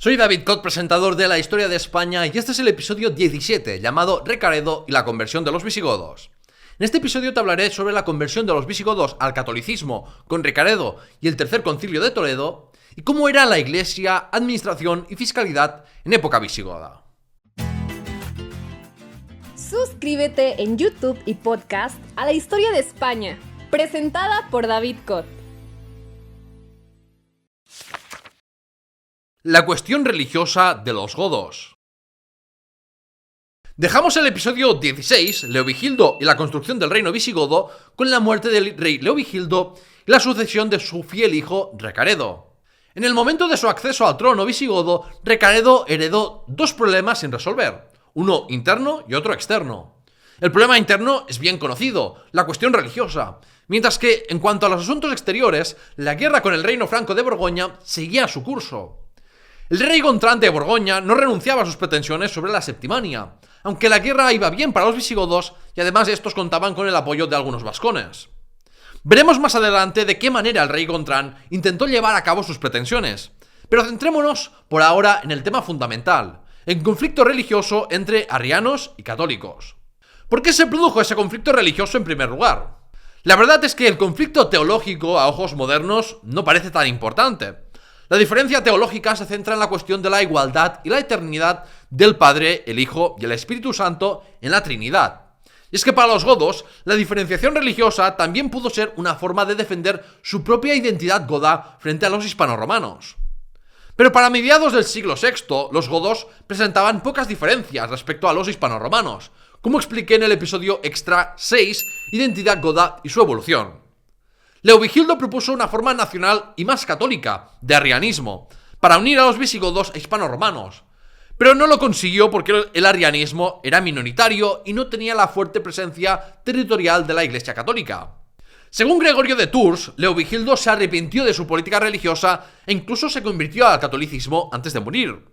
Soy David Cot, presentador de La Historia de España, y este es el episodio 17, llamado Recaredo y la conversión de los visigodos. En este episodio te hablaré sobre la conversión de los visigodos al catolicismo con Recaredo y el Tercer Concilio de Toledo, y cómo era la iglesia, administración y fiscalidad en época visigoda. Suscríbete en YouTube y podcast a La Historia de España, presentada por David Cot. La cuestión religiosa de los godos. Dejamos el episodio 16, Leovigildo y la construcción del reino visigodo, con la muerte del rey Leovigildo y la sucesión de su fiel hijo Recaredo. En el momento de su acceso al trono visigodo, Recaredo heredó dos problemas sin resolver, uno interno y otro externo. El problema interno es bien conocido, la cuestión religiosa, mientras que, en cuanto a los asuntos exteriores, la guerra con el reino franco de Borgoña seguía su curso. El rey Gontrán de Borgoña no renunciaba a sus pretensiones sobre la Septimania, aunque la guerra iba bien para los visigodos y además estos contaban con el apoyo de algunos vascones. Veremos más adelante de qué manera el rey Gontrán intentó llevar a cabo sus pretensiones, pero centrémonos por ahora en el tema fundamental, el conflicto religioso entre arrianos y católicos. ¿Por qué se produjo ese conflicto religioso en primer lugar? La verdad es que el conflicto teológico a ojos modernos no parece tan importante. La diferencia teológica se centra en la cuestión de la igualdad y la eternidad del Padre, el Hijo y el Espíritu Santo en la Trinidad. Y es que para los godos, la diferenciación religiosa también pudo ser una forma de defender su propia identidad goda frente a los hispanoromanos. Pero para mediados del siglo VI, los godos presentaban pocas diferencias respecto a los hispanoromanos, como expliqué en el episodio extra 6, Identidad goda y su evolución. Leovigildo propuso una forma nacional y más católica, de arrianismo, para unir a los visigodos a hispanoromanos, pero no lo consiguió porque el arrianismo era minoritario y no tenía la fuerte presencia territorial de la Iglesia católica. Según Gregorio de Tours, Leovigildo se arrepintió de su política religiosa e incluso se convirtió al catolicismo antes de morir.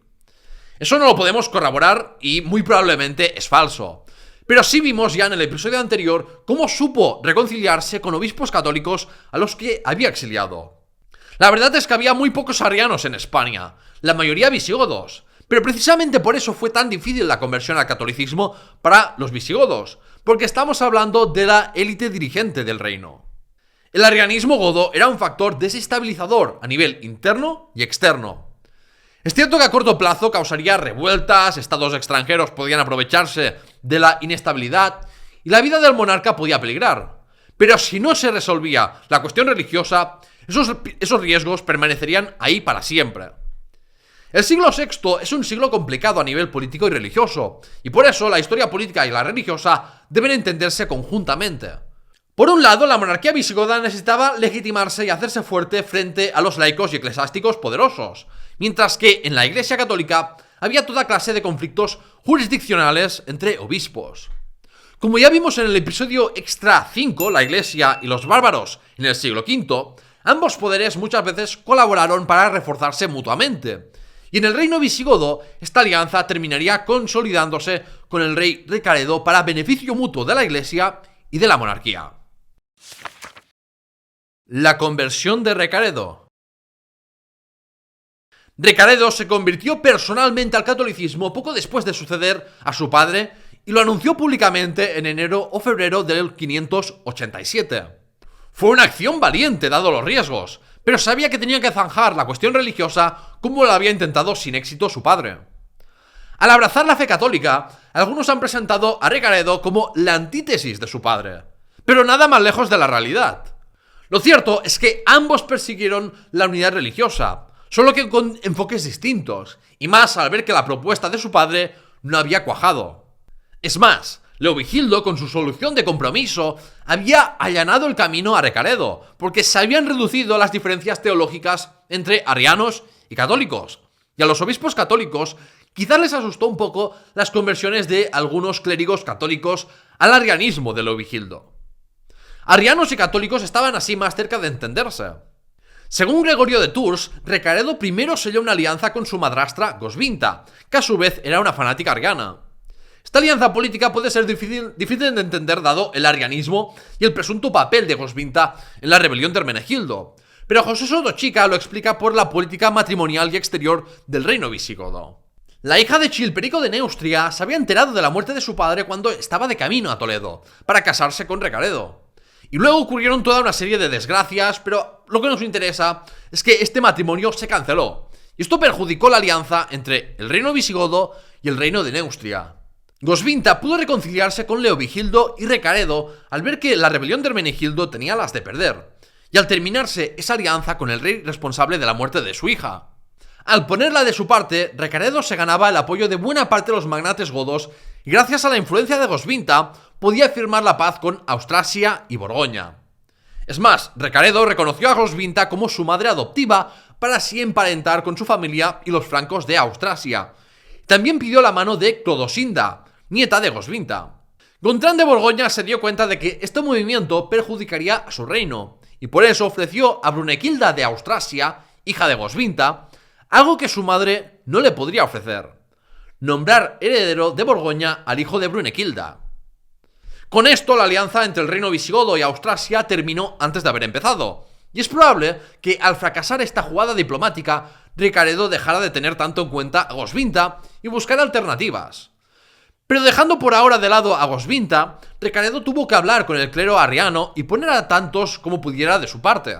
Eso no lo podemos corroborar y muy probablemente es falso. Pero sí vimos ya en el episodio anterior cómo supo reconciliarse con obispos católicos a los que había exiliado. La verdad es que había muy pocos arrianos en España, la mayoría visigodos, pero precisamente por eso fue tan difícil la conversión al catolicismo para los visigodos, porque estamos hablando de la élite dirigente del reino. El arrianismo godo era un factor desestabilizador a nivel interno y externo. Es cierto que a corto plazo causaría revueltas, estados extranjeros podían aprovecharse de la inestabilidad y la vida del monarca podía peligrar. Pero si no se resolvía la cuestión religiosa, esos riesgos permanecerían ahí para siempre. El siglo VI es un siglo complicado a nivel político y religioso, y por eso la historia política y la religiosa deben entenderse conjuntamente. Por un lado, la monarquía visigoda necesitaba legitimarse y hacerse fuerte frente a los laicos y eclesiásticos poderosos, mientras que en la Iglesia católica había toda clase de conflictos jurisdiccionales entre obispos. Como ya vimos en el episodio extra 5, la Iglesia y los bárbaros en el siglo V, ambos poderes muchas veces colaboraron para reforzarse mutuamente. Y en el reino visigodo, esta alianza terminaría consolidándose con el rey Recaredo para beneficio mutuo de la Iglesia y de la monarquía. La conversión de Recaredo. Recaredo se convirtió personalmente al catolicismo poco después de suceder a su padre y lo anunció públicamente en enero o febrero del 587. Fue una acción valiente dado los riesgos, pero sabía que tenía que zanjar la cuestión religiosa como lo había intentado sin éxito su padre. Al abrazar la fe católica, algunos han presentado a Recaredo como la antítesis de su padre, pero nada más lejos de la realidad. Lo cierto es que ambos persiguieron la unidad religiosa, solo que con enfoques distintos, y más al ver que la propuesta de su padre no había cuajado. Es más, Leovigildo, con su solución de compromiso, había allanado el camino a Recaredo, porque se habían reducido las diferencias teológicas entre arrianos y católicos. Y a los obispos católicos quizás les asustó un poco las conversiones de algunos clérigos católicos al arrianismo de Leovigildo. Arrianos y católicos estaban así más cerca de entenderse. Según Gregorio de Tours, Recaredo primero selló una alianza con su madrastra Goswinta, que a su vez era una fanática arriana. Esta alianza política puede ser difícil de entender dado el arrianismo y el presunto papel de Goswinta en la rebelión de Hermenegildo, Pero José Sotochica lo explica por la política matrimonial y exterior del reino visigodo. La hija de Chilperico de Neustria se había enterado de la muerte de su padre cuando estaba de camino a Toledo, para casarse con Recaredo. Y luego ocurrieron toda una serie de desgracias, pero lo que nos interesa es que este matrimonio se canceló. Y esto perjudicó la alianza entre el reino visigodo y el reino de Neustria. Goswinta pudo reconciliarse con Leovigildo y Recaredo al ver que la rebelión de Hermenegildo tenía las de perder, y al terminarse esa alianza con el rey responsable de la muerte de su hija. Al ponerla de su parte, Recaredo se ganaba el apoyo de buena parte de los magnates godos y gracias a la influencia de Goswinta podía firmar la paz con Austrasia y Borgoña. Es más, Recaredo reconoció a Goswinta como su madre adoptiva para así emparentar con su familia y los francos de Austrasia. También pidió la mano de Clodosinda, nieta de Goswinta. Gontrán de Borgoña se dio cuenta de que este movimiento perjudicaría a su reino y por eso ofreció a Brunequilda de Austrasia, hija de Goswinta, algo que su madre no le podría ofrecer: nombrar heredero de Borgoña al hijo de Brunequilda. Con esto, la alianza entre el reino visigodo y Austrasia terminó antes de haber empezado, y es probable que al fracasar esta jugada diplomática, Recaredo dejara de tener tanto en cuenta a Goswinta y buscara alternativas. Pero dejando por ahora de lado a Goswinta, Recaredo tuvo que hablar con el clero arriano y poner a tantos como pudiera de su parte.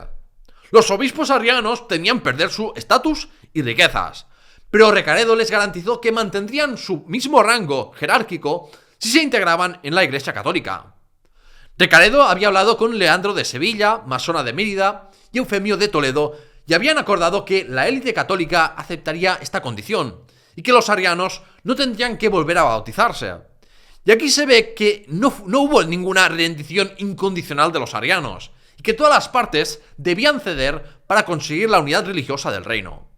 Los obispos arrianos temían perder su estatus y riquezas, pero Recaredo les garantizó que mantendrían su mismo rango jerárquico si se integraban en la Iglesia Católica. Recaredo había hablado con Leandro de Sevilla, Masona de Mérida y Eufemio de Toledo y habían acordado que la élite católica aceptaría esta condición y que los arrianos no tendrían que volver a bautizarse. Y aquí se ve que no hubo ninguna rendición incondicional de los arrianos y que todas las partes debían ceder para conseguir la unidad religiosa del reino.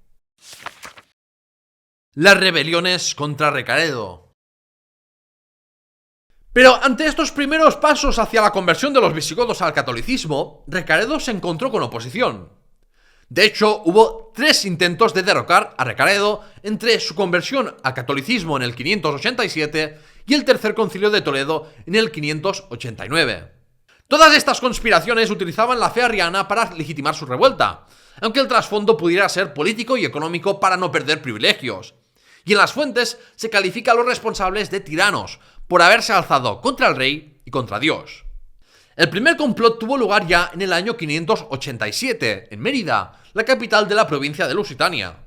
Las rebeliones contra Recaredo. Pero ante estos primeros pasos hacia la conversión de los visigodos al catolicismo, Recaredo se encontró con oposición. De hecho, hubo 3 intentos de derrocar a Recaredo entre su conversión al catolicismo en el 587 y el Tercer Concilio de Toledo en el 589. Todas estas conspiraciones utilizaban la fe arriana para legitimar su revuelta, aunque el trasfondo pudiera ser político y económico para no perder privilegios. Y en las fuentes se califica a los responsables de tiranos por haberse alzado contra el rey y contra Dios. El primer complot tuvo lugar ya en el año 587, en Mérida, la capital de la provincia de Lusitania.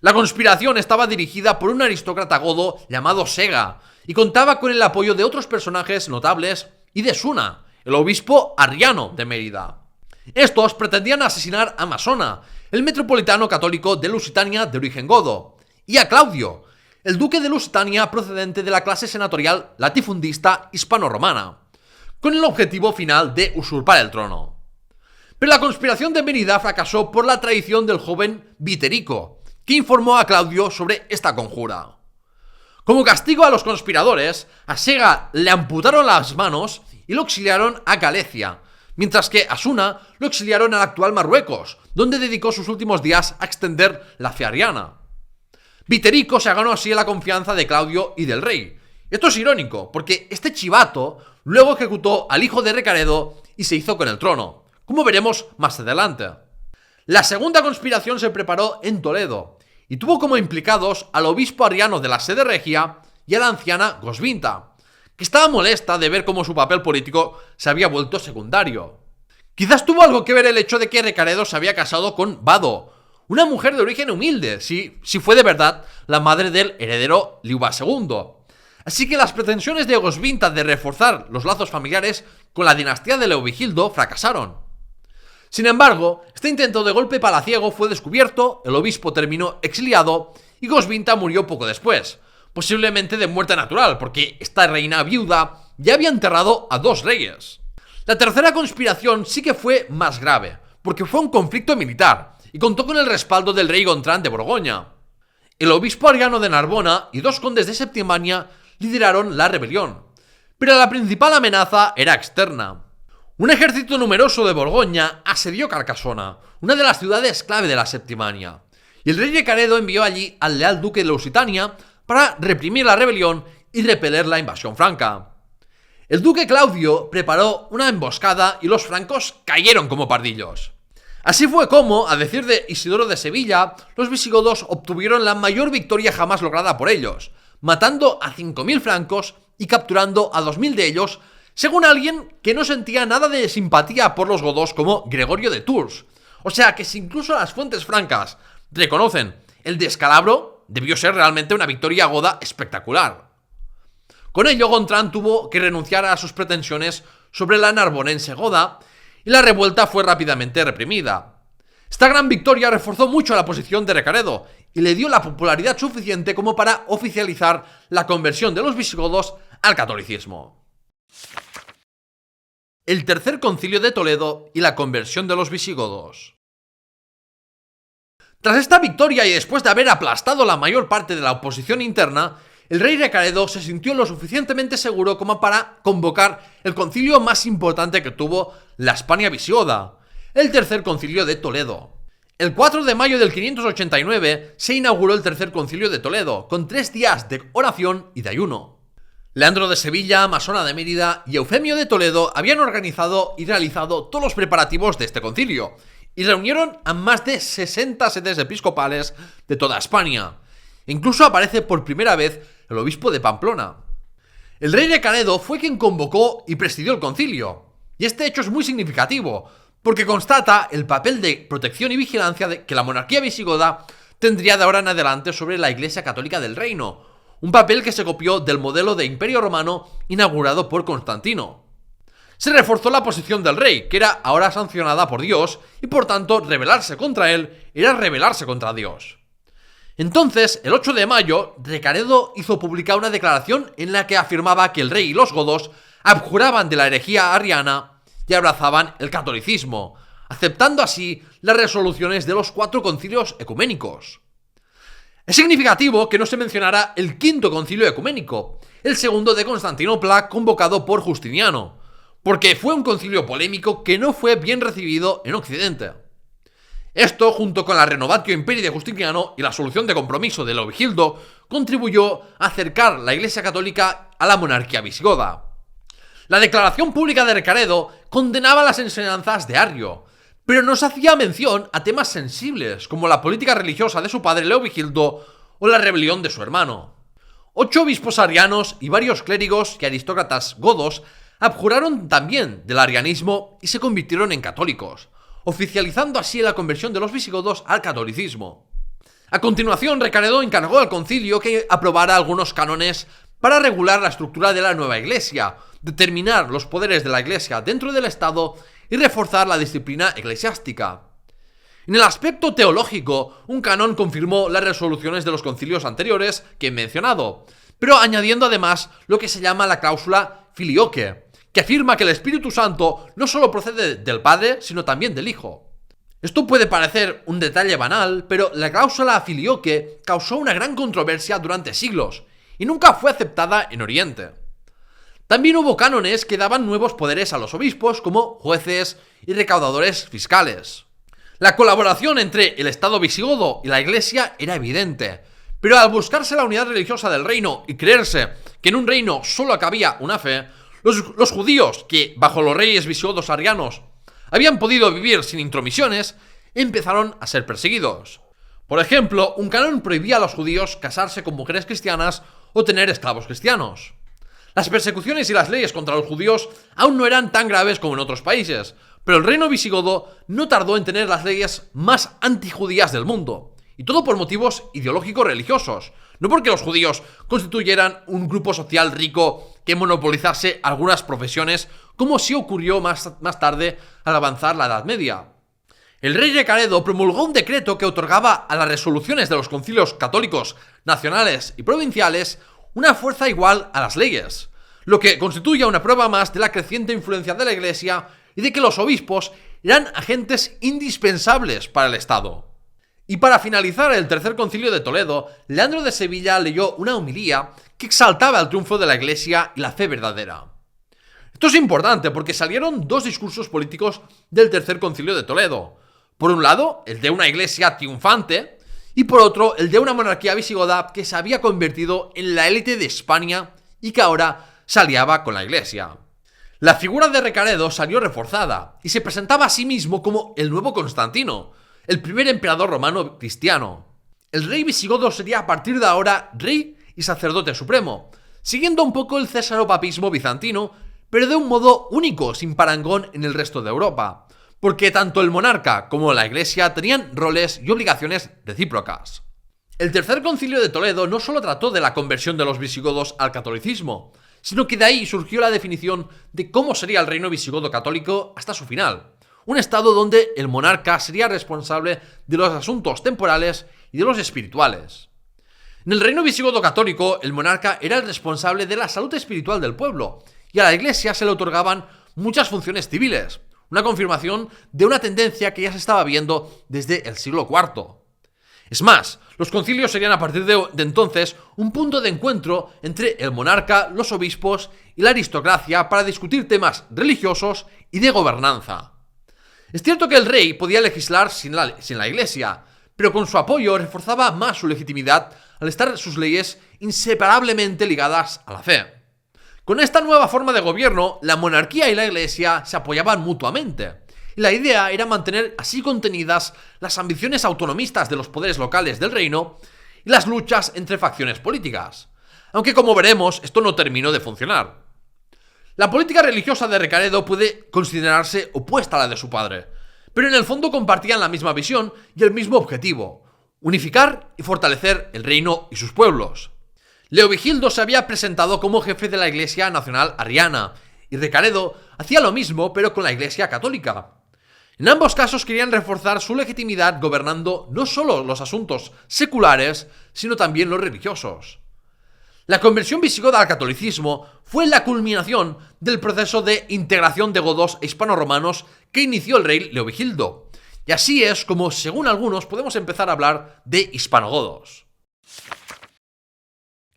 La conspiración estaba dirigida por un aristócrata godo llamado Sega y contaba con el apoyo de otros personajes notables y de Suna, el obispo arriano de Mérida. Estos pretendían asesinar a Masona, el metropolitano católico de Lusitania de origen godo, y a Claudio, el duque de Lusitania procedente de la clase senatorial latifundista hispano-romana, con el objetivo final de usurpar el trono. Pero la conspiración de Mérida fracasó por la traición del joven Viterico, que informó a Claudio sobre esta conjura. Como castigo a los conspiradores, a Sega le amputaron las manos y lo exiliaron a Galicia, mientras que a Suna lo exiliaron al actual Marruecos, donde dedicó sus últimos días a extender la fe arriana. Viterico se ganó así la confianza de Claudio y del rey. Esto es irónico, porque este chivato luego ejecutó al hijo de Recaredo y se hizo con el trono, como veremos más adelante. La segunda conspiración se preparó en Toledo, y tuvo como implicados al obispo arriano de la sede regia y a la anciana Goswinta, que estaba molesta de ver cómo su papel político se había vuelto secundario. Quizás tuvo algo que ver el hecho de que Recaredo se había casado con Vado, una mujer de origen humilde, si fue de verdad la madre del heredero Liuba II. Así que las pretensiones de Goswinta de reforzar los lazos familiares con la dinastía de Leovigildo fracasaron. Sin embargo, este intento de golpe palaciego fue descubierto, el obispo terminó exiliado y Goswinta murió poco después, posiblemente de muerte natural, porque esta reina viuda ya había enterrado a 2 reyes. La tercera conspiración sí que fue más grave, porque fue un conflicto militar y contó con el respaldo del rey Gontrán de Borgoña. El obispo arriano de Narbona y 2 condes de Septimania lideraron la rebelión, pero la principal amenaza era externa. Un ejército numeroso de Borgoña asedió Carcasona, una de las ciudades clave de la Septimania, y el rey Recaredo envió allí al leal duque de Lusitania para reprimir la rebelión y repeler la invasión franca. El duque Claudio preparó una emboscada y los francos cayeron como pardillos. Así fue como, a decir de Isidoro de Sevilla, los visigodos obtuvieron la mayor victoria jamás lograda por ellos, matando a 5.000 francos y capturando a 2.000 de ellos, según alguien que no sentía nada de simpatía por los godos como Gregorio de Tours. O sea que si incluso las fuentes francas reconocen el descalabro, debió ser realmente una victoria goda espectacular. Con ello, Gontran tuvo que renunciar a sus pretensiones sobre la narbonense goda y la revuelta fue rápidamente reprimida. Esta gran victoria reforzó mucho la posición de Recaredo y le dio la popularidad suficiente como para oficializar la conversión de los visigodos al catolicismo. El Tercer Concilio de Toledo y la conversión de los visigodos. Tras esta victoria y después de haber aplastado la mayor parte de la oposición interna, el rey Recaredo se sintió lo suficientemente seguro como para convocar el concilio más importante que tuvo la Hispania visigoda, el Tercer Concilio de Toledo. El 4 de mayo del 589 se inauguró el Tercer Concilio de Toledo, con 3 días de oración y de ayuno. Leandro de Sevilla, Masona de Mérida y Eufemio de Toledo habían organizado y realizado todos los preparativos de este concilio, y reunieron a más de 60 sedes episcopales de toda España. Incluso aparece por primera vez el obispo de Pamplona. El rey Recaredo fue quien convocó y presidió el concilio, y este hecho es muy significativo, porque constata el papel de protección y vigilancia que la monarquía visigoda tendría de ahora en adelante sobre la Iglesia Católica del Reino, un papel que se copió del modelo de Imperio Romano inaugurado por Constantino. Se reforzó la posición del rey, que era ahora sancionada por Dios, y por tanto rebelarse contra él era rebelarse contra Dios. Entonces, el 8 de mayo, Recaredo hizo pública una declaración en la que afirmaba que el rey y los godos abjuraban de la herejía arriana y abrazaban el catolicismo, aceptando así las resoluciones de los 4 concilios ecuménicos. Es significativo que no se mencionara el quinto concilio ecuménico, el segundo de Constantinopla convocado por Justiniano, porque fue un concilio polémico que no fue bien recibido en Occidente. Esto, junto con la Renovatio Imperii de Justiniano y la solución de compromiso de Leovigildo, contribuyó a acercar la Iglesia Católica a la monarquía visigoda. La declaración pública de Recaredo condenaba las enseñanzas de Arrio, pero no se hacía mención a temas sensibles como la política religiosa de su padre Leovigildo o la rebelión de su hermano. 8 obispos arianos y varios clérigos y aristócratas godos abjuraron también del arianismo y se convirtieron en católicos, oficializando así la conversión de los visigodos al catolicismo. A continuación, Recaredo encargó al concilio que aprobara algunos cánones para regular la estructura de la nueva iglesia, determinar los poderes de la iglesia dentro del Estado y reforzar la disciplina eclesiástica. En el aspecto teológico, un canon confirmó las resoluciones de los concilios anteriores que he mencionado, pero añadiendo además lo que se llama la cláusula filioque, que afirma que el Espíritu Santo no solo procede del Padre, sino también del Hijo. Esto puede parecer un detalle banal, pero la cláusula filioque causó una gran controversia durante siglos y nunca fue aceptada en Oriente. También hubo cánones que daban nuevos poderes a los obispos como jueces y recaudadores fiscales. La colaboración entre el Estado visigodo y la Iglesia era evidente, pero al buscarse la unidad religiosa del reino y creerse que en un reino solo cabía una fe, los judíos, que bajo los reyes visigodos arianos habían podido vivir sin intromisiones, empezaron a ser perseguidos. Por ejemplo, un canon prohibía a los judíos casarse con mujeres cristianas o tener esclavos cristianos. Las persecuciones y las leyes contra los judíos aún no eran tan graves como en otros países, pero el reino visigodo no tardó en tener las leyes más antijudías del mundo, y todo por motivos ideológicos religiosos, no porque los judíos constituyeran un grupo social rico que monopolizase algunas profesiones, como sí ocurrió más tarde al avanzar la Edad Media. El rey Recaredo promulgó un decreto que otorgaba a las resoluciones de los concilios católicos nacionales y provinciales una fuerza igual a las leyes, lo que constituye una prueba más de la creciente influencia de la Iglesia y de que los obispos eran agentes indispensables para el Estado. Y para finalizar el Tercer Concilio de Toledo, Leandro de Sevilla leyó una homilía que exaltaba el triunfo de la Iglesia y la fe verdadera. Esto es importante porque salieron 2 discursos políticos del Tercer Concilio de Toledo. Por un lado, el de una iglesia triunfante, y por otro, el de una monarquía visigoda que se había convertido en la élite de España y que ahora se aliaba con la iglesia. La figura de Recaredo salió reforzada y se presentaba a sí mismo como el nuevo Constantino, el primer emperador romano cristiano. El rey visigodo sería a partir de ahora rey y sacerdote supremo, siguiendo un poco el cesaropapismo bizantino, pero de un modo único, sin parangón en el resto de Europa, porque tanto el monarca como la iglesia tenían roles y obligaciones recíprocas. El Tercer Concilio de Toledo no solo trató de la conversión de los visigodos al catolicismo, sino que de ahí surgió la definición de cómo sería el reino visigodo católico hasta su final, un estado donde el monarca sería responsable de los asuntos temporales y de los espirituales. En el reino visigodo católico, el monarca era el responsable de la salud espiritual del pueblo, y a la iglesia se le otorgaban muchas funciones civiles, una confirmación de una tendencia que ya se estaba viendo desde el siglo IV. Es más, los concilios serían a partir de entonces un punto de encuentro entre el monarca, los obispos y la aristocracia para discutir temas religiosos y de gobernanza. Es cierto que el rey podía legislar sin la iglesia, pero con su apoyo reforzaba más su legitimidad al estar sus leyes inseparablemente ligadas a la fe. Con esta nueva forma de gobierno, la monarquía y la iglesia se apoyaban mutuamente, y la idea era mantener así contenidas las ambiciones autonomistas de los poderes locales del reino y las luchas entre facciones políticas, aunque como veremos esto no terminó de funcionar. La política religiosa de Recaredo puede considerarse opuesta a la de su padre, pero en el fondo compartían la misma visión y el mismo objetivo: unificar y fortalecer el reino y sus pueblos. Leovigildo se había presentado como jefe de la Iglesia Nacional Arriana, y Recaredo hacía lo mismo pero con la Iglesia Católica. En ambos casos querían reforzar su legitimidad gobernando no solo los asuntos seculares, sino también los religiosos. La conversión visigoda al catolicismo fue la culminación del proceso de integración de godos e hispano-romanos que inició el rey Leovigildo, y así es como, según algunos, podemos empezar a hablar de hispanogodos.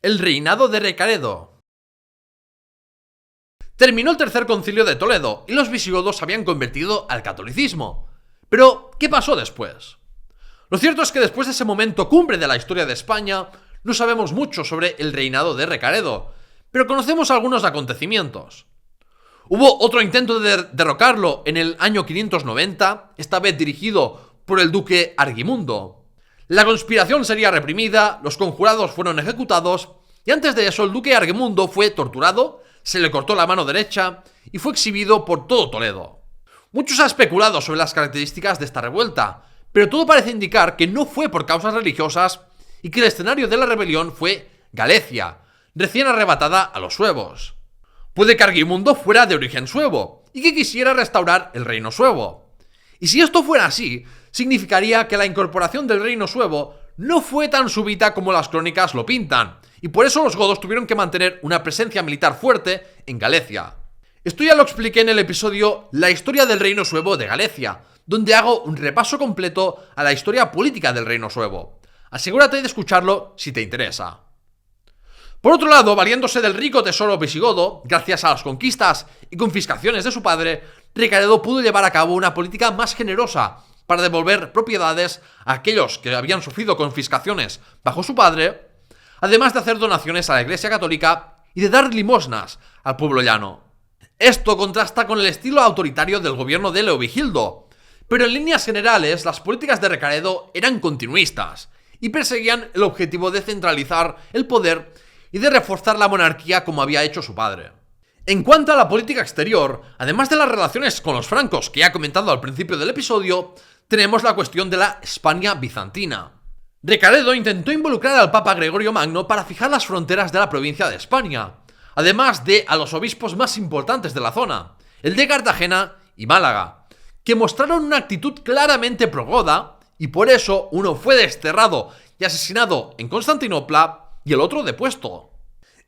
El reinado de Recaredo. Terminó el Tercer Concilio de Toledo y los visigodos se habían convertido al catolicismo. Pero, ¿qué pasó después? Lo cierto es que después de ese momento cumbre de la historia de España, no sabemos mucho sobre el reinado de Recaredo, pero conocemos algunos acontecimientos. Hubo otro intento de derrocarlo en el año 590, esta vez dirigido por el duque Argimundo. La conspiración sería reprimida, los conjurados fueron ejecutados, y antes de eso el duque Argimundo fue torturado, se le cortó la mano derecha y fue exhibido por todo Toledo. Muchos han especulado sobre las características de esta revuelta, pero todo parece indicar que no fue por causas religiosas y que el escenario de la rebelión fue Galicia, recién arrebatada a los suevos. Puede que Argimundo fuera de origen suevo y que quisiera restaurar el reino suevo. Y si esto fuera así, significaría que la incorporación del reino suevo no fue tan súbita como las crónicas lo pintan, y por eso los godos tuvieron que mantener una presencia militar fuerte en Galicia. Esto ya lo expliqué en el episodio La historia del reino suevo de Galicia, donde hago un repaso completo a la historia política del reino suevo. Asegúrate de escucharlo si te interesa. Por otro lado, valiéndose del rico tesoro visigodo, gracias a las conquistas y confiscaciones de su padre, Recaredo pudo llevar a cabo una política más generosa para devolver propiedades a aquellos que habían sufrido confiscaciones bajo su padre, además de hacer donaciones a la Iglesia Católica y de dar limosnas al pueblo llano. Esto contrasta con el estilo autoritario del gobierno de Leovigildo, pero en líneas generales las políticas de Recaredo eran continuistas y perseguían el objetivo de centralizar el poder y de reforzar la monarquía como había hecho su padre. En cuanto a la política exterior, además de las relaciones con los francos que ya he comentado al principio del episodio, tenemos la cuestión de la España bizantina. Recaredo intentó involucrar al Papa Gregorio Magno para fijar las fronteras de la provincia de España, además de a los obispos más importantes de la zona, el de Cartagena y Málaga, que mostraron una actitud claramente pro-goda, y por eso uno fue desterrado y asesinado en Constantinopla y el otro depuesto.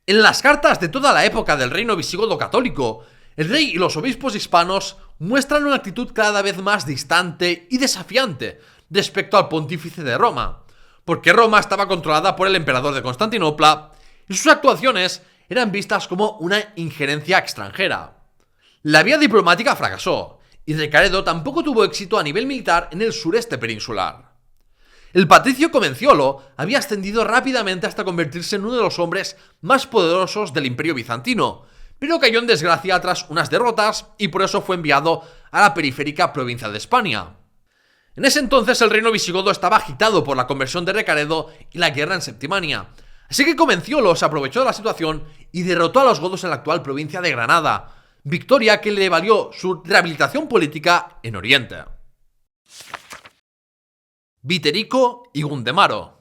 En las cartas de toda la época del reino visigodo católico, el rey y los obispos hispanos muestran una actitud cada vez más distante y desafiante respecto al pontífice de Roma, porque Roma estaba controlada por el emperador de Constantinopla y sus actuaciones eran vistas como una injerencia extranjera. La vía diplomática fracasó, y Recaredo tampoco tuvo éxito a nivel militar en el sureste peninsular. El patricio Comenciolo había ascendido rápidamente hasta convertirse en uno de los hombres más poderosos del Imperio bizantino, pero cayó en desgracia tras unas derrotas y por eso fue enviado a la periférica provincia de España. En ese entonces el reino visigodo estaba agitado por la conversión de Recaredo y la guerra en Septimania, así que Comenciolo se aprovechó de la situación y derrotó a los godos en la actual provincia de Granada, victoria que le valió su rehabilitación política en Oriente. Viterico y Gundemaro.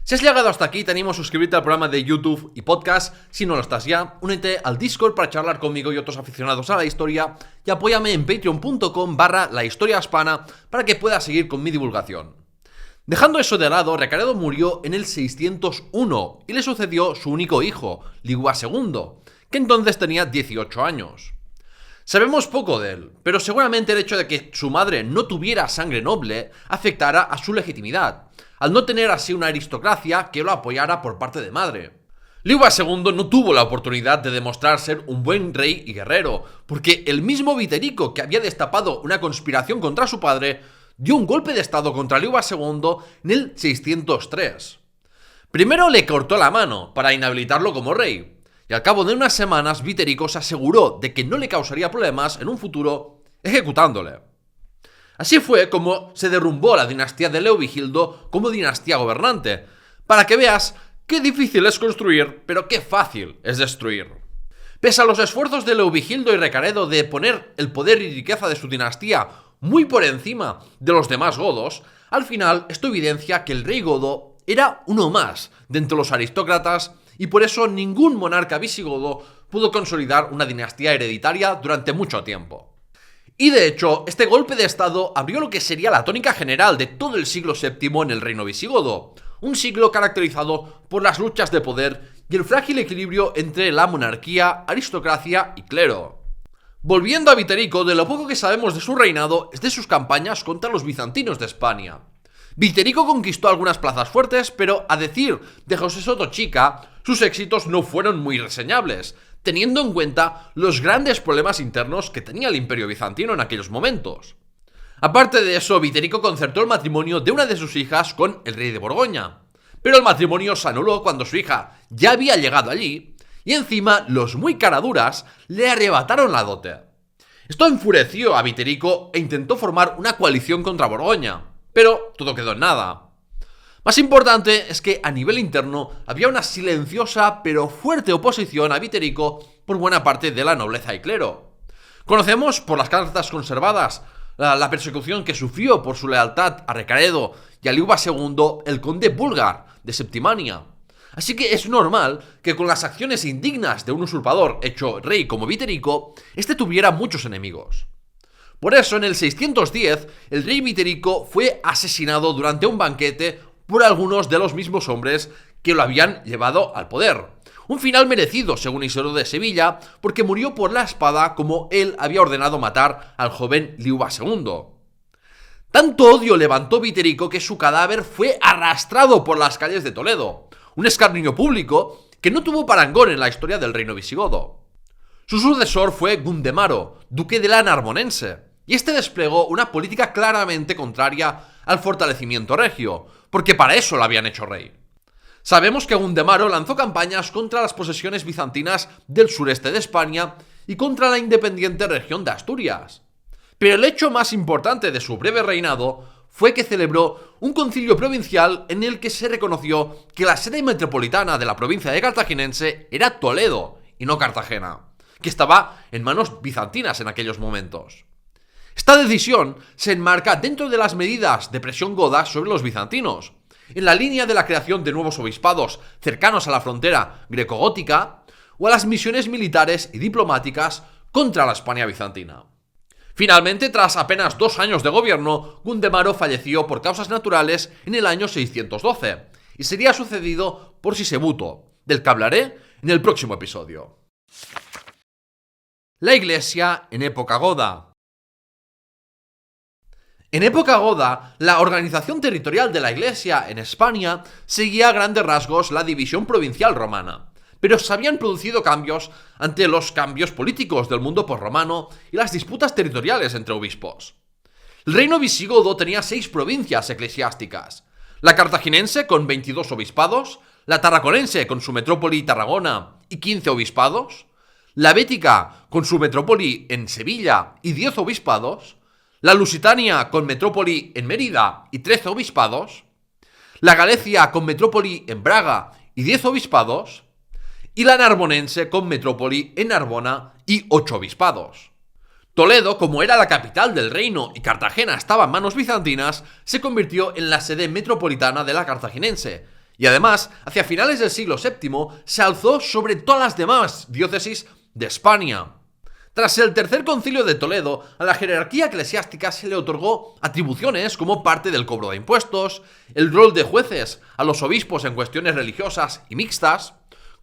Si has llegado hasta aquí, te animo a suscribirte al programa de YouTube y podcast. Si no lo estás ya, únete al Discord para charlar conmigo y otros aficionados a la historia y apóyame en patreon.com/lahistoriahispana para que puedas seguir con mi divulgación. Dejando eso de lado, Recaredo murió en el 601 y le sucedió su único hijo, Liuba II, que entonces tenía 18 años. Sabemos poco de él, pero seguramente el hecho de que su madre no tuviera sangre noble afectara a su legitimidad, al no tener así una aristocracia que lo apoyara por parte de madre. Liuba II no tuvo la oportunidad de demostrar ser un buen rey y guerrero, porque el mismo Viterico, que había destapado una conspiración contra su padre, dio un golpe de estado contra Liuba II en el 603. Primero le cortó la mano para inhabilitarlo como rey, y al cabo de unas semanas Viterico se aseguró de que no le causaría problemas en un futuro ejecutándole. Así fue como se derrumbó la dinastía de Leovigildo como dinastía gobernante, para que veas qué difícil es construir, pero qué fácil es destruir. Pese a los esfuerzos de Leovigildo y Recaredo de poner el poder y riqueza de su dinastía muy por encima de los demás godos, al final esto evidencia que el rey godo era uno más de entre los aristócratas y por eso ningún monarca visigodo pudo consolidar una dinastía hereditaria durante mucho tiempo. Y de hecho, este golpe de estado abrió lo que sería la tónica general de todo el siglo VII en el reino visigodo, un siglo caracterizado por las luchas de poder y el frágil equilibrio entre la monarquía, aristocracia y clero. Volviendo a Viterico, de lo poco que sabemos de su reinado es de sus campañas contra los bizantinos de España. Viterico conquistó algunas plazas fuertes, pero a decir de José Soto Chica, sus éxitos no fueron muy reseñables, teniendo en cuenta los grandes problemas internos que tenía el imperio bizantino en aquellos momentos. Aparte de eso, Viterico concertó el matrimonio de una de sus hijas con el rey de Borgoña, pero el matrimonio se anuló cuando su hija ya había llegado allí, y encima los muy caraduras le arrebataron la dote. Esto enfureció a Viterico e intentó formar una coalición contra Borgoña, pero todo quedó en nada. Más importante es que a nivel interno había una silenciosa pero fuerte oposición a Viterico por buena parte de la nobleza y clero. Conocemos por las cartas conservadas la persecución que sufrió por su lealtad a Recaredo y a Liuba II el conde búlgar de Septimania. Así que es normal que con las acciones indignas de un usurpador hecho rey como Viterico, este tuviera muchos enemigos. Por eso en el 610 el rey Viterico fue asesinado durante un banquete por algunos de los mismos hombres que lo habían llevado al poder. Un final merecido, según Isidoro de Sevilla, porque murió por la espada como él había ordenado matar al joven Liuba II. Tanto odio levantó Viterico que su cadáver fue arrastrado por las calles de Toledo, un escarnio público que no tuvo parangón en la historia del reino visigodo. Su sucesor fue Gundemaro, duque de la Narbonense, y este desplegó una política claramente contraria al fortalecimiento regio, porque para eso lo habían hecho rey. Sabemos que Gundemaro lanzó campañas contra las posesiones bizantinas del sureste de España y contra la independiente región de Asturias. Pero el hecho más importante de su breve reinado fue que celebró un concilio provincial en el que se reconoció que la sede metropolitana de la provincia de Cartaginense era Toledo y no Cartagena, que estaba en manos bizantinas en aquellos momentos. Esta decisión se enmarca dentro de las medidas de presión goda sobre los bizantinos, en la línea de la creación de nuevos obispados cercanos a la frontera greco-gótica o a las misiones militares y diplomáticas contra la España bizantina. Finalmente, tras apenas 2 años de gobierno, Gundemaro falleció por causas naturales en el año 612 y sería sucedido por Sisebuto, del que hablaré en el próximo episodio. La Iglesia en época goda. En época goda, la organización territorial de la Iglesia en España seguía a grandes rasgos la división provincial romana, pero se habían producido cambios ante los cambios políticos del mundo posromano y las disputas territoriales entre obispos. El reino visigodo tenía 6 provincias eclesiásticas: la cartaginense con 22 obispados, la tarraconense con su metrópoli Tarragona y 15 obispados, la Bética con su metrópoli en Sevilla y 10 obispados, la Lusitania con metrópoli en Mérida y 13 obispados, la Galicia con metrópoli en Braga y 10 obispados, y la Narbonense con metrópoli en Narbona y 8 obispados. Toledo, como era la capital del reino y Cartagena estaba en manos bizantinas, se convirtió en la sede metropolitana de la cartaginense, y además, hacia finales del siglo VII, se alzó sobre todas las demás diócesis de España. Tras el Tercer Concilio de Toledo, a la jerarquía eclesiástica se le otorgó atribuciones como parte del cobro de impuestos, el rol de jueces a los obispos en cuestiones religiosas y mixtas,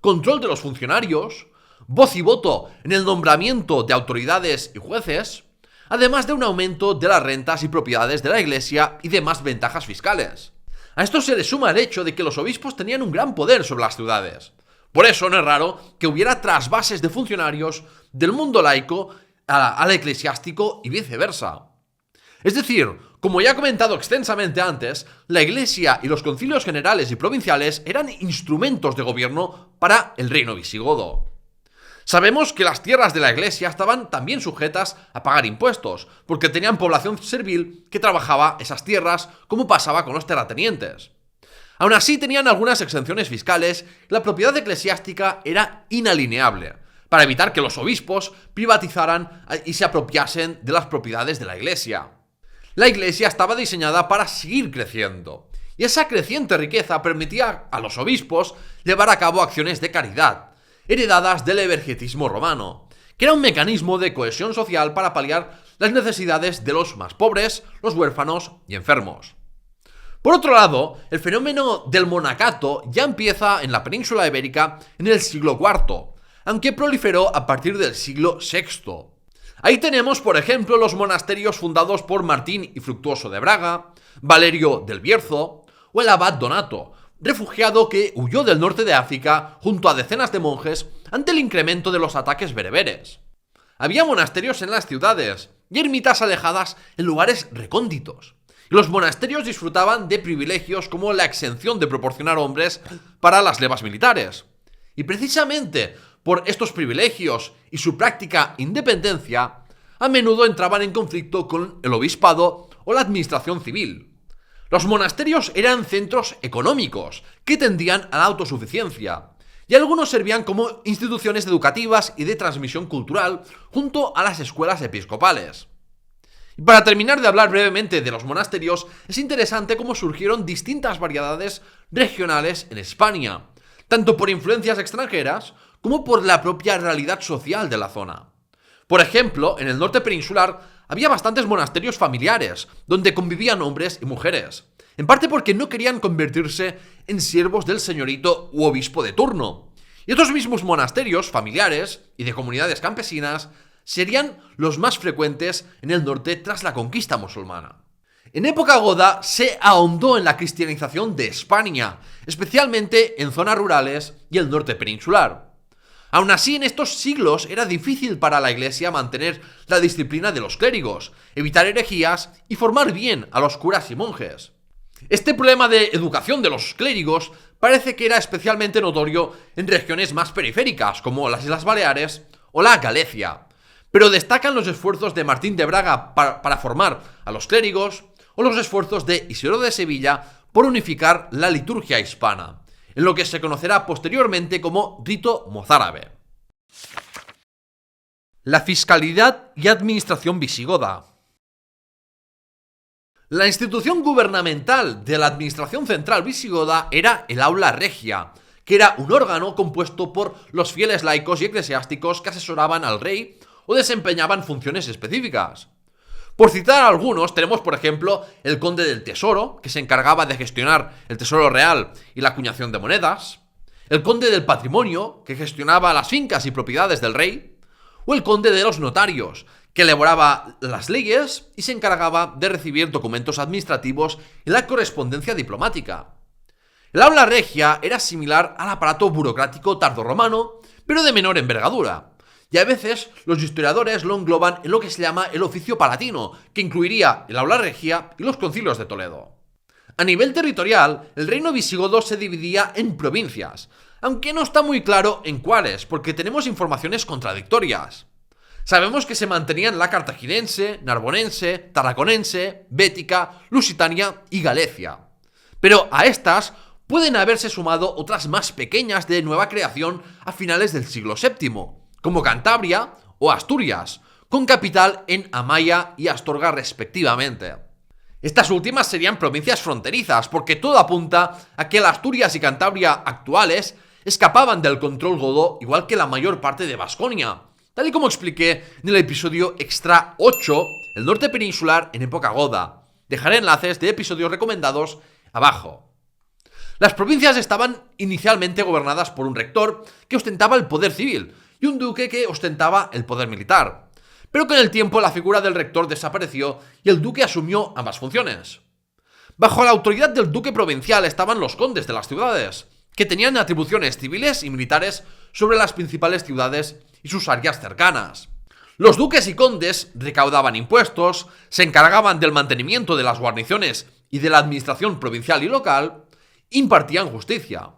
control de los funcionarios, voz y voto en el nombramiento de autoridades y jueces, además de un aumento de las rentas y propiedades de la Iglesia y demás ventajas fiscales. A esto se le suma el hecho de que los obispos tenían un gran poder sobre las ciudades. Por eso no es raro que hubiera trasvases de funcionarios del mundo laico al eclesiástico y viceversa. Es decir, como ya he comentado extensamente antes, la Iglesia y los concilios generales y provinciales eran instrumentos de gobierno para el reino visigodo. Sabemos que las tierras de la Iglesia estaban también sujetas a pagar impuestos, porque tenían población servil que trabajaba esas tierras, como pasaba con los terratenientes. Aún así tenían algunas exenciones fiscales, y la propiedad eclesiástica era inalienable, para evitar que los obispos privatizaran y se apropiasen de las propiedades de la Iglesia. La Iglesia estaba diseñada para seguir creciendo, y esa creciente riqueza permitía a los obispos llevar a cabo acciones de caridad, heredadas del evergetismo romano, que era un mecanismo de cohesión social para paliar las necesidades de los más pobres, los huérfanos y enfermos. Por otro lado, el fenómeno del monacato ya empieza en la península ibérica en el siglo IV, aunque proliferó a partir del siglo VI. Ahí tenemos, por ejemplo, los monasterios fundados por Martín y Fructuoso de Braga, Valerio del Bierzo o el abad Donato, refugiado que huyó del norte de África junto a decenas de monjes ante el incremento de los ataques bereberes. Había monasterios en las ciudades y ermitas alejadas en lugares recónditos. Y los monasterios disfrutaban de privilegios como la exención de proporcionar hombres para las levas militares. Y precisamente por estos privilegios y su práctica independencia, a menudo entraban en conflicto con el obispado o la administración civil. Los monasterios eran centros económicos que tendían a la autosuficiencia, y algunos servían como instituciones educativas y de transmisión cultural junto a las escuelas episcopales. Y para terminar de hablar brevemente de los monasterios, es interesante cómo surgieron distintas variedades regionales en España, tanto por influencias extranjeras como por la propia realidad social de la zona. Por ejemplo, en el norte peninsular había bastantes monasterios familiares, donde convivían hombres y mujeres, en parte porque no querían convertirse en siervos del señorito u obispo de turno. Y estos mismos monasterios familiares y de comunidades campesinas serían los más frecuentes en el norte tras la conquista musulmana. En época goda se ahondó en la cristianización de España, especialmente en zonas rurales y el norte peninsular. Aún así, en estos siglos era difícil para la Iglesia mantener la disciplina de los clérigos, evitar herejías y formar bien a los curas y monjes. Este problema de educación de los clérigos parece que era especialmente notorio en regiones más periféricas, como las Islas Baleares o la Galicia, pero destacan los esfuerzos de Martín de Braga para formar a los clérigos o los esfuerzos de Isidoro de Sevilla por unificar la liturgia hispana, en lo que se conocerá posteriormente como rito mozárabe. La fiscalidad y administración visigoda. La institución gubernamental de la administración central visigoda era el Aula Regia, que era un órgano compuesto por los fieles laicos y eclesiásticos que asesoraban al rey o desempeñaban funciones específicas. Por citar algunos, tenemos por ejemplo el conde del tesoro, que se encargaba de gestionar el tesoro real y la acuñación de monedas, el conde del patrimonio, que gestionaba las fincas y propiedades del rey, o el conde de los notarios, que elaboraba las leyes y se encargaba de recibir documentos administrativos y la correspondencia diplomática. El aula regia era similar al aparato burocrático tardorromano, pero de menor envergadura. Y a veces los historiadores lo engloban en lo que se llama el oficio palatino, que incluiría el aula regia y los concilios de Toledo. A nivel territorial, el reino visigodo se dividía en provincias, aunque no está muy claro en cuáles, porque tenemos informaciones contradictorias. Sabemos que se mantenían la cartaginense, narbonense, tarraconense, bética, lusitania y Galicia. Pero a estas pueden haberse sumado otras más pequeñas de nueva creación a finales del siglo VII, como Cantabria o Asturias, con capital en Amaya y Astorga respectivamente. Estas últimas serían provincias fronterizas, porque todo apunta a que las Asturias y Cantabria actuales escapaban del control godo igual que la mayor parte de Vasconia, tal y como expliqué en el episodio extra 8, el norte peninsular en época goda. Dejaré enlaces de episodios recomendados abajo. Las provincias estaban inicialmente gobernadas por un rector que ostentaba el poder civil y un duque que ostentaba el poder militar. Pero con el tiempo la figura del rector desapareció y el duque asumió ambas funciones. Bajo la autoridad del duque provincial estaban los condes de las ciudades, que tenían atribuciones civiles y militares sobre las principales ciudades y sus áreas cercanas. Los duques y condes recaudaban impuestos, se encargaban del mantenimiento de las guarniciones y de la administración provincial y local, impartían justicia.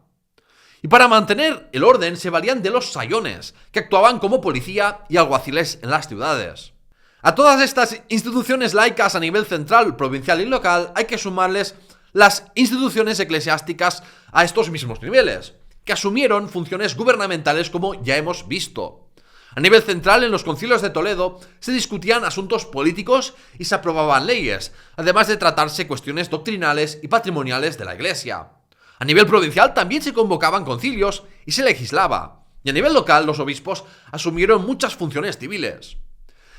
Y para mantener el orden se valían de los sayones, que actuaban como policía y alguaciles en las ciudades. A todas estas instituciones laicas a nivel central, provincial y local hay que sumarles las instituciones eclesiásticas a estos mismos niveles, que asumieron funciones gubernamentales como ya hemos visto. A nivel central, en los concilios de Toledo se discutían asuntos políticos y se aprobaban leyes, además de tratarse cuestiones doctrinales y patrimoniales de la Iglesia. A nivel provincial también se convocaban concilios y se legislaba, y a nivel local los obispos asumieron muchas funciones civiles.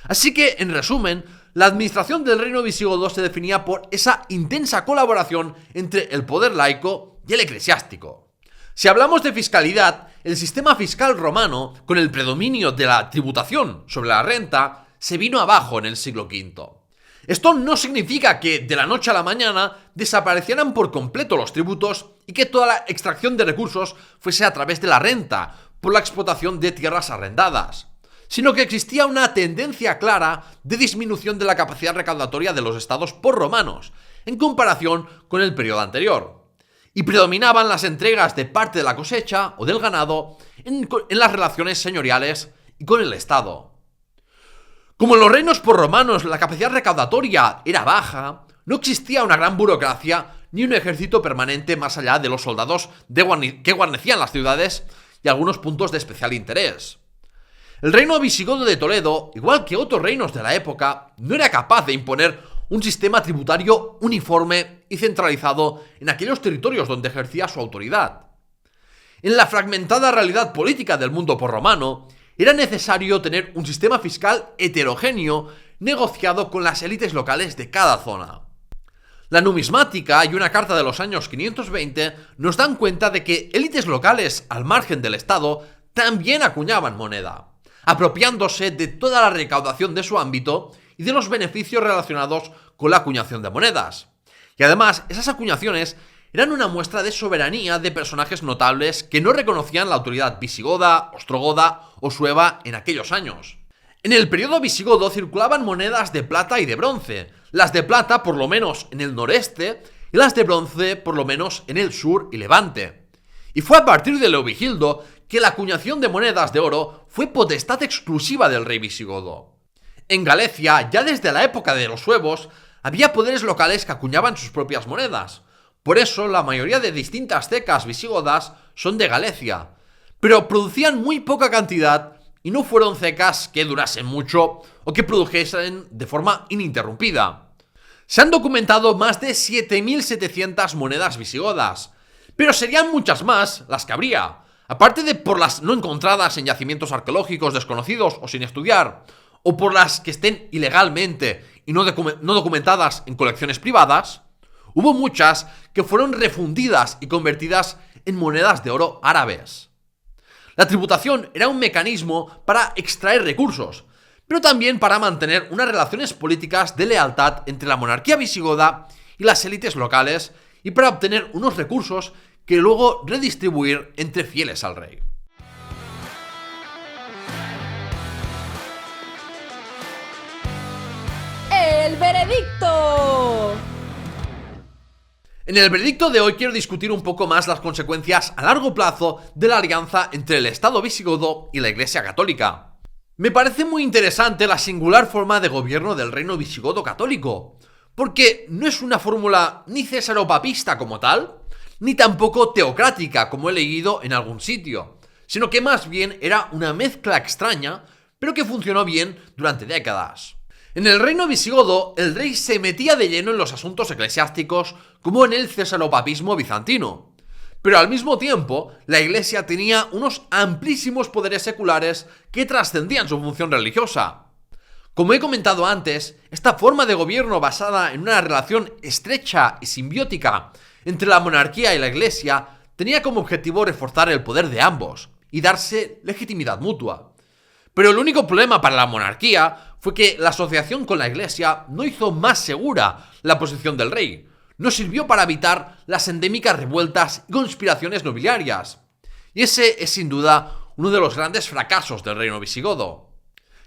Así que, en resumen, la administración del reino visigodo se definía por esa intensa colaboración entre el poder laico y el eclesiástico. Si hablamos de fiscalidad, el sistema fiscal romano, con el predominio de la tributación sobre la renta, se vino abajo en el siglo V. Esto no significa que de la noche a la mañana desaparecieran por completo los tributos y que toda la extracción de recursos fuese a través de la renta, por la explotación de tierras arrendadas, sino que existía una tendencia clara de disminución de la capacidad recaudatoria de los estados por romanos, en comparación con el periodo anterior, y predominaban las entregas de parte de la cosecha o del ganado en las relaciones señoriales y con el estado. Como en los reinos por romanos la capacidad recaudatoria era baja, no existía una gran burocracia ni un ejército permanente más allá de los soldados que guarnecían las ciudades y algunos puntos de especial interés. El reino visigodo de Toledo, igual que otros reinos de la época, no era capaz de imponer un sistema tributario uniforme y centralizado en aquellos territorios donde ejercía su autoridad. En la fragmentada realidad política del mundo por romano, era necesario tener un sistema fiscal heterogéneo negociado con las élites locales de cada zona. La numismática y una carta de los años 520 nos dan cuenta de que élites locales al margen del Estado también acuñaban moneda, apropiándose de toda la recaudación de su ámbito y de los beneficios relacionados con la acuñación de monedas. Y además, esas acuñaciones eran una muestra de soberanía de personajes notables que no reconocían la autoridad visigoda, ostrogoda o sueva en aquellos años. En el periodo visigodo circulaban monedas de plata y de bronce, las de plata por lo menos en el noreste y las de bronce por lo menos en el sur y levante. Y fue a partir de Leovigildo que la acuñación de monedas de oro fue potestad exclusiva del rey visigodo. En Galicia, ya desde la época de los suevos, había poderes locales que acuñaban sus propias monedas. Por eso, la mayoría de distintas cecas visigodas son de Galicia, pero producían muy poca cantidad y no fueron cecas que durasen mucho o que produjesen de forma ininterrumpida. Se han documentado más de 7.700 monedas visigodas, pero serían muchas más las que habría, aparte de por las no encontradas en yacimientos arqueológicos desconocidos o sin estudiar, o por las que estén ilegalmente y no documentadas en colecciones privadas. Hubo muchas que fueron refundidas y convertidas en monedas de oro árabes. La tributación era un mecanismo para extraer recursos, pero también para mantener unas relaciones políticas de lealtad entre la monarquía visigoda y las élites locales y para obtener unos recursos que luego redistribuir entre fieles al rey. ¡El veredicto! En el veredicto de hoy quiero discutir un poco más las consecuencias a largo plazo de la alianza entre el Estado visigodo y la Iglesia católica. Me parece muy interesante la singular forma de gobierno del reino visigodo católico, porque no es una fórmula ni césaropapista como tal, ni tampoco teocrática como he leído en algún sitio, sino que más bien era una mezcla extraña, pero que funcionó bien durante décadas. En el reino visigodo, el rey se metía de lleno en los asuntos eclesiásticos como en el cesaropapismo bizantino. Pero al mismo tiempo, la Iglesia tenía unos amplísimos poderes seculares que trascendían su función religiosa. Como he comentado antes, esta forma de gobierno basada en una relación estrecha y simbiótica entre la monarquía y la Iglesia tenía como objetivo reforzar el poder de ambos y darse legitimidad mutua. Pero el único problema para la monarquía fue que la asociación con la Iglesia no hizo más segura la posición del rey, no sirvió para evitar las endémicas revueltas y conspiraciones nobiliarias. Y ese es sin duda uno de los grandes fracasos del reino visigodo.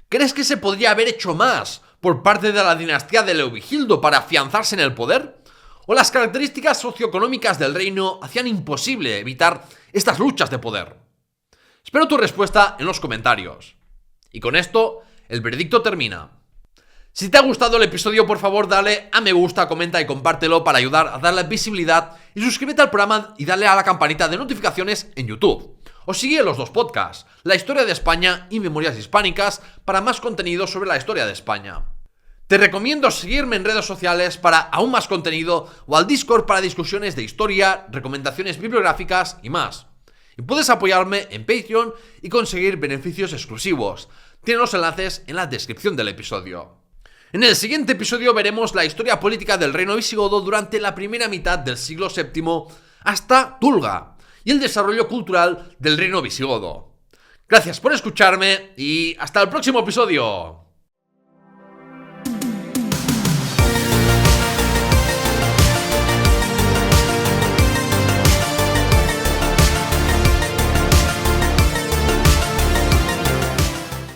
¿Crees que se podría haber hecho más por parte de la dinastía de Leovigildo para afianzarse en el poder? ¿O las características socioeconómicas del reino hacían imposible evitar estas luchas de poder? Espero tu respuesta en los comentarios. Y con esto, el veredicto termina. Si te ha gustado el episodio, por favor dale a me gusta, comenta y compártelo para ayudar a darle visibilidad, y suscríbete al programa y dale a la campanita de notificaciones en YouTube. O sigue los dos podcasts, La Historia de España y Memorias Hispánicas, para más contenido sobre la historia de España. Te recomiendo seguirme en redes sociales para aún más contenido, o al Discord para discusiones de historia, recomendaciones bibliográficas y más. Y puedes apoyarme en Patreon y conseguir beneficios exclusivos. Tienes los enlaces en la descripción del episodio. En el siguiente episodio veremos la historia política del reino visigodo durante la primera mitad del siglo VII hasta Tulga y el desarrollo cultural del reino visigodo. Gracias por escucharme y hasta el próximo episodio.